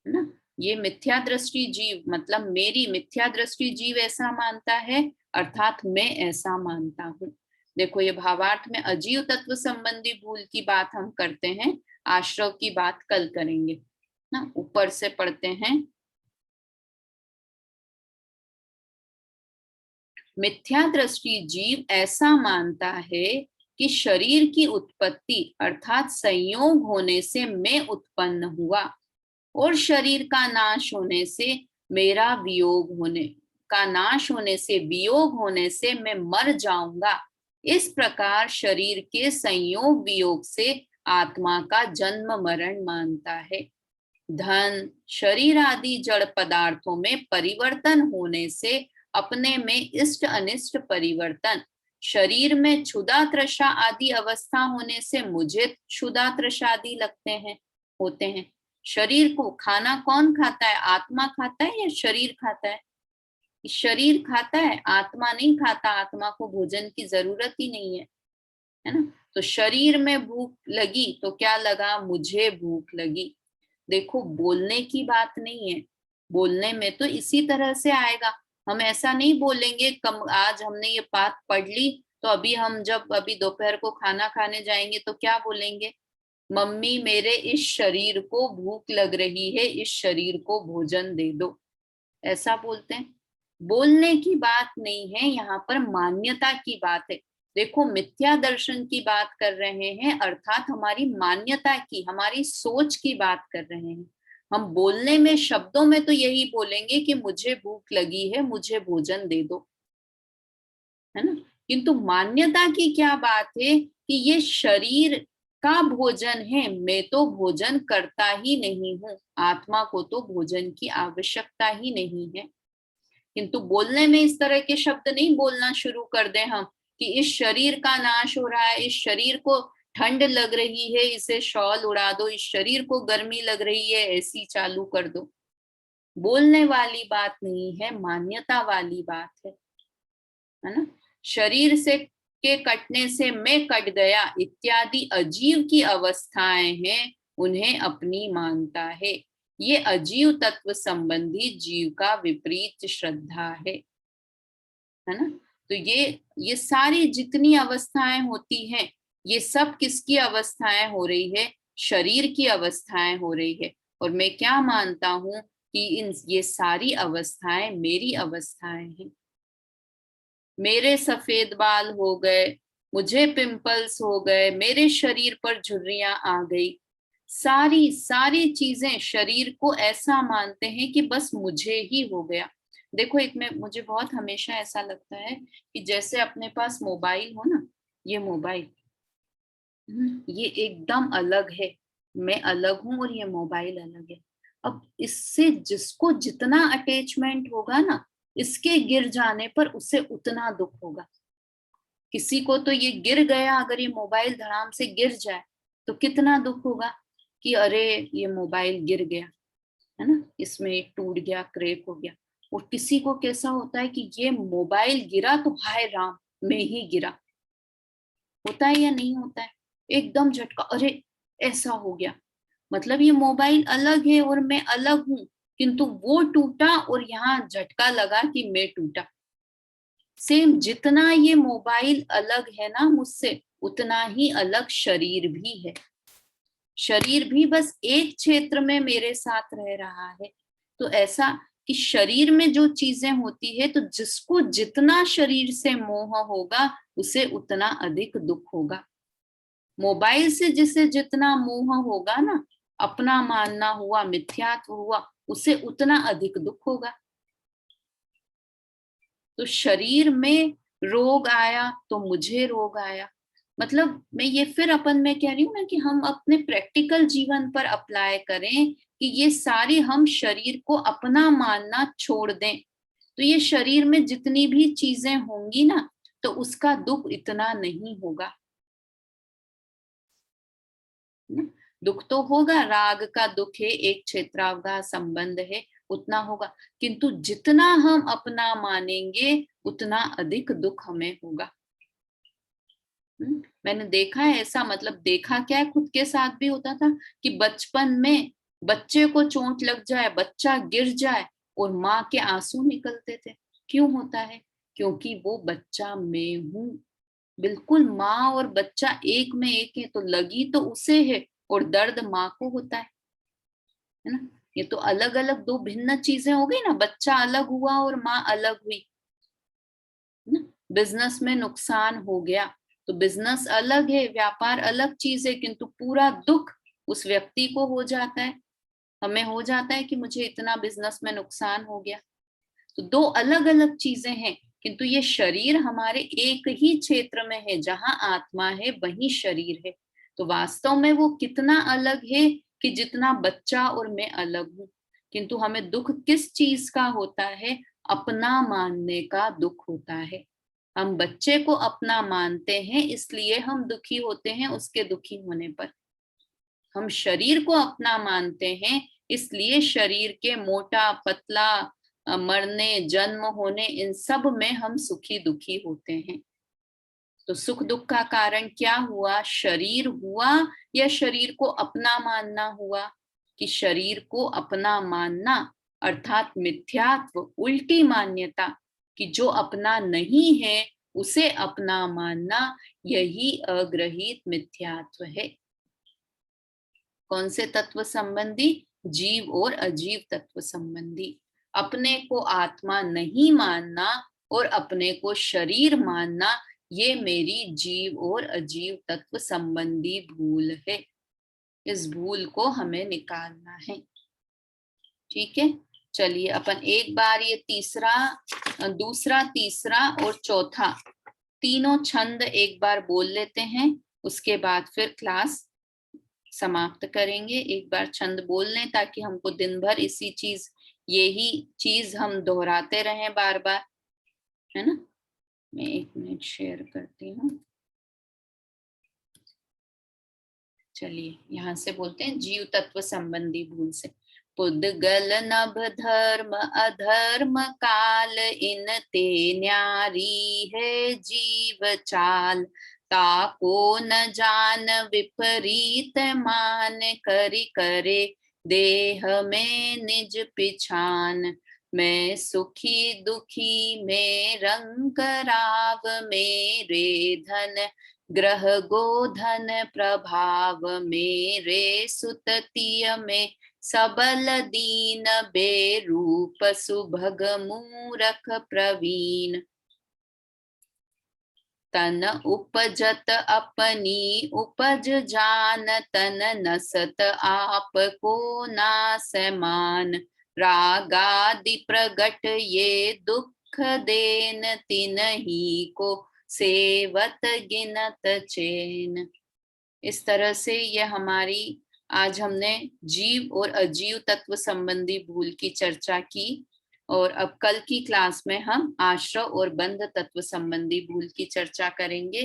ना। ये मिथ्या दृष्टि जीव, मतलब मेरी मिथ्या दृष्टि जीव ऐसा मानता है, अर्थात मैं ऐसा मानता हूं। देखो ये भावार्थ में अजीव तत्व संबंधी भूल की बात हम करते हैं, आश्रव की बात कल करेंगे ना। ऊपर से पढ़ते हैं, मिथ्या दृष्टि जीव ऐसा मानता है कि शरीर की उत्पत्ति अर्थात संयोग होने से मैं उत्पन्न हुआ, और शरीर का नाश होने से मेरा वियोग होने का नाश होने से वियोग होने से मैं मर जाऊंगा। इस प्रकार शरीर के संयोग वियोग से आत्मा का जन्म मरण मानता है। धन शरीर आदि जड़ पदार्थों में परिवर्तन होने से अपने में इष्ट अनिष्ट परिवर्तन, शरीर में क्षुधा तृषा आदि अवस्था होने से मुझे क्षुधा तृषा आदि लगते हैं, होते हैं। शरीर को खाना कौन खाता है, आत्मा खाता है या शरीर खाता है, शरीर खाता है, आत्मा नहीं खाता, आत्मा को भोजन की जरूरत ही नहीं है ना। तो शरीर में भूख लगी तो क्या लगा, मुझे भूख लगी। देखो बोलने की बात नहीं है, बोलने में तो इसी तरह से आएगा। हम ऐसा नहीं बोलेंगे, कम आज हमने ये बात पढ़ ली तो अभी हम जब अभी दोपहर को खाना खाने जाएंगे तो क्या बोलेंगे, मम्मी मेरे इस शरीर को भूख लग रही है, इस शरीर को भोजन दे दो, ऐसा बोलते हैं। बोलने की बात नहीं है, यहाँ पर मान्यता की बात है। देखो मिथ्या दर्शन की बात कर रहे हैं, अर्थात हमारी मान्यता की, हमारी सोच की बात कर रहे हैं। हम बोलने में शब्दों में तो यही बोलेंगे कि मुझे भूख लगी है, मुझे भोजन दे दो, है ना। किंतु मान्यता की क्या बात है कि ये शरीर का भोजन है, मैं तो भोजन करता ही नहीं हूं, आत्मा को तो भोजन की आवश्यकता ही नहीं है। किंतु बोलने में इस तरह के शब्द नहीं बोलना शुरू कर दें हम, कि इस शरीर का नाश हो रहा है, इस शरीर को ठंड लग रही है, इसे शॉल उड़ा दो, इस शरीर को गर्मी लग रही है, एसी चालू कर दो। बोलने वाली बात नहीं है, मान्यता वाली बात है ना। शरीर से के कटने से मैं कट गया इत्यादि अजीव की अवस्थाएं हैं, उन्हें अपनी मानता है। ये अजीव तत्व संबंधी जीव का विपरीत श्रद्धा है ना। तो ये सारी जितनी अवस्थाएं होती हैं, ये सब किसकी अवस्थाएं हो रही है, शरीर की अवस्थाएं हो रही है। और मैं क्या मानता हूं कि ये सारी अवस्थाएं मेरी अवस्थाएं हैं। मेरे सफेद बाल हो गए, मुझे पिंपल्स हो गए, मेरे शरीर पर झुर्रियां आ गई। सारी सारी चीजें शरीर को ऐसा मानते हैं कि बस मुझे ही हो गया। देखो, एक में मुझे बहुत हमेशा ऐसा लगता है कि जैसे अपने पास मोबाइल हो ना, ये मोबाइल, ये एकदम अलग है, मैं अलग हूं और ये मोबाइल अलग है। अब इससे जिसको जितना अटैचमेंट होगा ना, इसके गिर जाने पर उसे उतना दुख होगा। किसी को तो ये गिर गया, अगर ये मोबाइल धड़ाम से गिर जाए तो कितना दुख होगा कि अरे ये मोबाइल गिर गया, है ना, इसमें एक टूट गया, क्रैक हो गया। और किसी को कैसा होता है कि ये मोबाइल गिरा तो हाय राम, मैं ही गिरा। होता है या नहीं होता है? एकदम झटका, अरे ऐसा हो गया। मतलब ये मोबाइल अलग है और मैं अलग हूं, किंतु वो टूटा और यहाँ झटका लगा कि मैं टूटा। सेम, जितना ये मोबाइल अलग है ना मुझसे, उतना ही अलग शरीर भी है। शरीर भी बस एक क्षेत्र में मेरे साथ रह रहा है। तो ऐसा कि शरीर में जो चीजें होती है, तो जिसको जितना शरीर से मोह होगा उसे उतना अधिक दुख होगा। मोबाइल से जिसे जितना मोह होगा ना, अपना मानना हुआ, मिथ्यात्व हुआ, उसे उतना अधिक दुख होगा। तो शरीर में रोग आया तो मुझे रोग आया। मतलब मैं ये फिर अपन में कह रही हूँ ना कि हम अपने प्रैक्टिकल जीवन पर अप्लाई करें कि ये सारी हम शरीर को अपना मानना छोड़ दें, तो ये शरीर में जितनी भी चीजें होंगी ना, तो उसका दुख इतना नहीं होगा। दुख तो होगा, राग का दुख है, एक क्षेत्रावगाह संबंध है, उतना होगा। किंतु जितना हम अपना मानेंगे उतना अधिक दुख हमें होगा। मैंने देखा है ऐसा, मतलब देखा क्या है, खुद के साथ भी होता था कि बचपन में बच्चे को चोट लग जाए, बच्चा गिर जाए और माँ के आंसू निकलते थे। क्यों होता है? क्योंकि वो बच्चा मैं हूं। बिल्कुल, माँ और बच्चा एक में एक है, तो लगी तो उसे है और दर्द माँ को होता है ना। ये तो अलग अलग दो भिन्न चीजें हो गई ना, बच्चा अलग हुआ और माँ अलग हुई ना। बिजनेस में नुकसान हो गया तो बिजनेस अलग है, व्यापार अलग चीज है, किंतु पूरा दुख उस व्यक्ति को हो जाता है, हमें हो जाता है कि मुझे इतना बिजनेस में नुकसान हो गया। तो दो अलग अलग चीजें हैं, किंतु ये शरीर हमारे एक ही क्षेत्र में है, जहां आत्मा है वही शरीर है। तो वास्तव में वो कितना अलग है कि जितना बच्चा और मैं अलग हूं। किंतु हमें दुख किस चीज का होता है? अपना मानने का दुख होता है। हम बच्चे को अपना मानते हैं, इसलिए हम दुखी होते हैं उसके दुखी होने पर। हम शरीर को अपना मानते हैं, इसलिए शरीर के मोटा पतला, मरने, जन्म होने, इन सब में हम सुखी दुखी होते हैं। तो सुख दुख का कारण क्या हुआ? शरीर हुआ या शरीर को अपना मानना हुआ? कि शरीर को अपना मानना अर्थात मिथ्यात्व, उल्टी मान्यता, कि जो अपना नहीं है उसे अपना मानना, यही अग्रहित मिथ्यात्व है। कौन से तत्व संबंधी? जीव और अजीव तत्व संबंधी। अपने को आत्मा नहीं मानना और अपने को शरीर मानना, ये मेरी जीव और अजीव तत्व संबंधी भूल है। इस भूल को हमें निकालना है। ठीक है, चलिए अपन एक बार ये तीसरा, दूसरा, तीसरा और चौथा तीनों छंद एक बार बोल लेते हैं, उसके बाद फिर क्लास समाप्त करेंगे। एक बार छंद बोल लें ताकि हमको दिन भर इसी चीज, यही चीज हम दोहराते रहें बार बार, है ना। मैं 1 मिनट शेयर करती हूँ। चलिए यहाँ से बोलते हैं, जीव तत्व संबंधी भूल से। पुद्गल नभ धर्म अधर्म काल, इन ते न्यारी है जीव चाल। ताको न जान विपरीत मान, करि करे देह में निज पिछान। मैं सुखी दुखी में रंग राव, मेरे धन ग्रह गोधन प्रभाव। मेरे सुततिय में सबल दीन, बेरूप सुभग मूरख प्रवीण। तन उपजत अपनी उपज जान, तन नसत आप को ना समान। रागादि प्रगट ये दुख देन, तिन्ही को सेवत गिनत चैन। इस तरह से ये हमारी आज हमने जीव और अजीव तत्व संबंधी भूल की चर्चा की, और अब कल की क्लास में हम आश्रव और बंध तत्व संबंधी भूल की चर्चा करेंगे।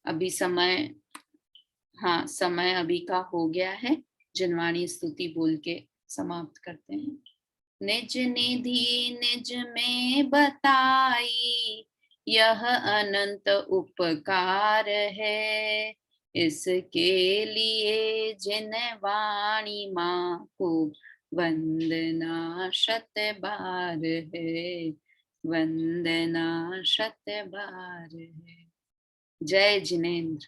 अभी समय अभी का हो गया है। जनवाणी स्तुति बोल के समाप्त करते हैं। निज निधि निज में बताई, यह अनंत उपकार है। इसके लिए जिन वाणी माँ को वंदना शत बार है, वंदना शत बार है। जय जिनेन्द्र।